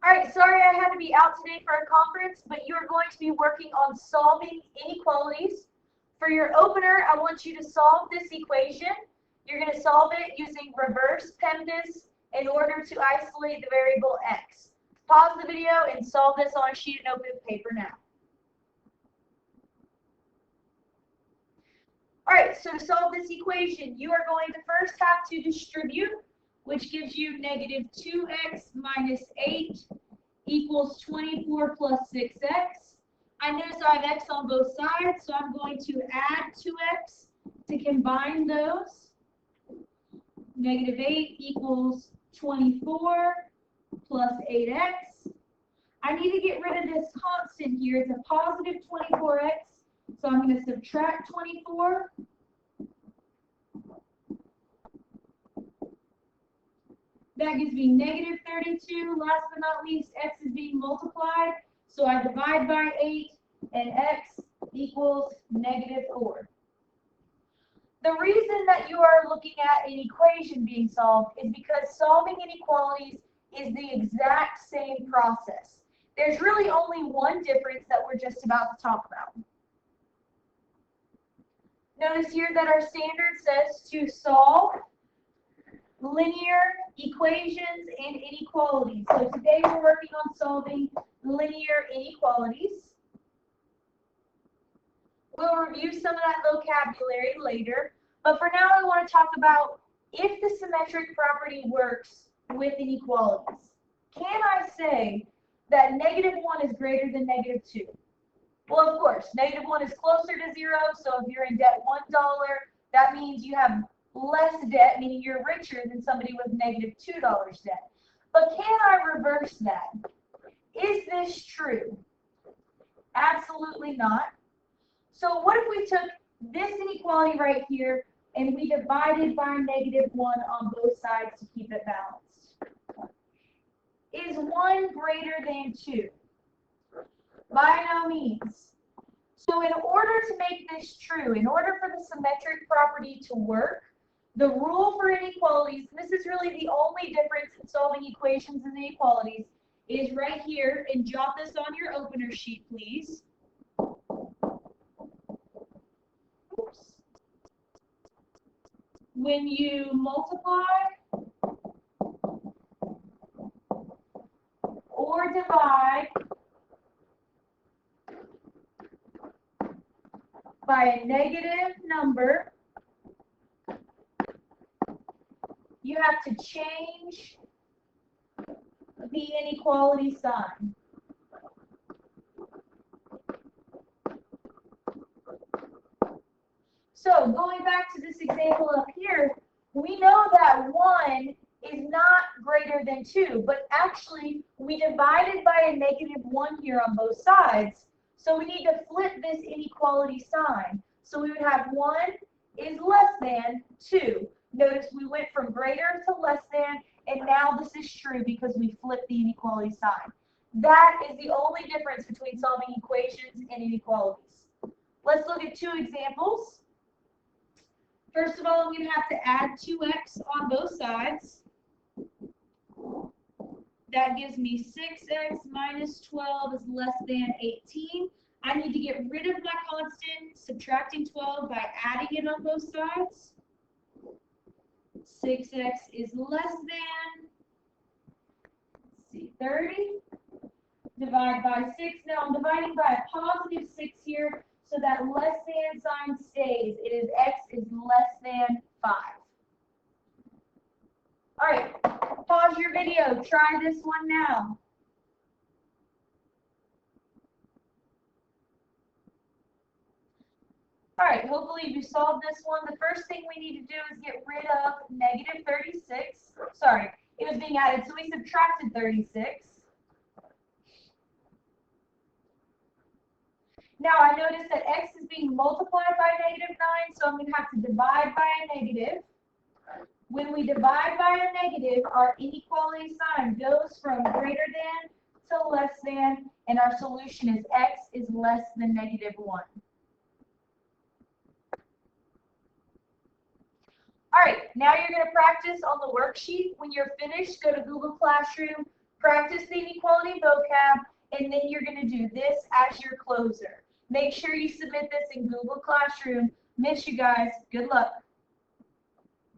All right, sorry I had to be out today for a conference, but you're going to be working on solving inequalities. For your opener, I want you to solve this equation. You're going to solve it using reverse PEMDAS in order to isolate the variable x. Pause the video and solve this on a sheet and open paper now. All right, so to solve this equation, you are going to first have to distribute, which gives you negative 2x minus 8 equals 24 plus 6x. I notice I have x on both sides, so I'm going to add 2x to combine those. Negative 8 equals 24 plus 8x. I need to get rid of this constant here. It's a positive 24x, so I'm going to subtract 24. That gives me negative 32. Last but not least, x is being multiplied, so I divide by 8, and x equals negative 4. The reason that you are looking at an equation being solved is because solving inequalities is the exact same process. There's really only one difference that we're just about to talk about. Notice here that our standard says to solve linear equations and inequalities. So today we're working on solving linear inequalities. We'll review some of that vocabulary later, but for now I want to talk about if the symmetric property works with inequalities. Can I say that negative 1 is greater than negative 2? Well, of course, negative 1 is closer to 0, so if you're in debt $1, that means you have less debt, meaning you're richer than somebody with negative $2 debt. But can I reverse that? Is this true? Absolutely not. So what if we took this inequality right here and we divided by negative 1 on both sides to keep it balanced? Is 1 greater than 2? By no means. So in order to make this true, in order for the symmetric property to work, the rule for inequalities, and this is really the only difference in solving equations and inequalities, is right here, and jot this on your opener sheet, please. Oops. When you multiply or divide by a negative number, you have to change the inequality sign. So going back to this example up here, we know that 1 is not greater than 2, but actually we divided by a negative 1 here on both sides. So we need to flip this inequality sign. So we would have 1 is less than 2. Notice we went from greater to less than, and now this is true because we flipped the inequality sign. That is the only difference between solving equations and inequalities. Let's look at two examples. First of all, I'm going to have to add 2x on both sides. That gives me 6x minus 12 is less than 18. I need to get rid of my constant, subtracting 12 by adding it on both sides. 6x is less than, let's see, 30. Divide by 6. Now I'm dividing by a positive 6 here, so that less than sign stays. It is x is less than 5. All right, pause your video. Try this one now. All right, hopefully you solved this one. The first thing we need to do is get rid of negative 36. Sorry, it was being added, so we subtracted 36. Now I notice that x is being multiplied by negative 9, so I'm going to have to divide by a negative. When we divide by a negative, our inequality sign goes from greater than to less than, and our solution is x is less than negative 1. All right, now you're going to practice on the worksheet. When you're finished, go to Google Classroom, Practice the inequality vocab, and then you're going to do this as your closer. Make sure you submit this in Google Classroom. Miss you guys. Good luck.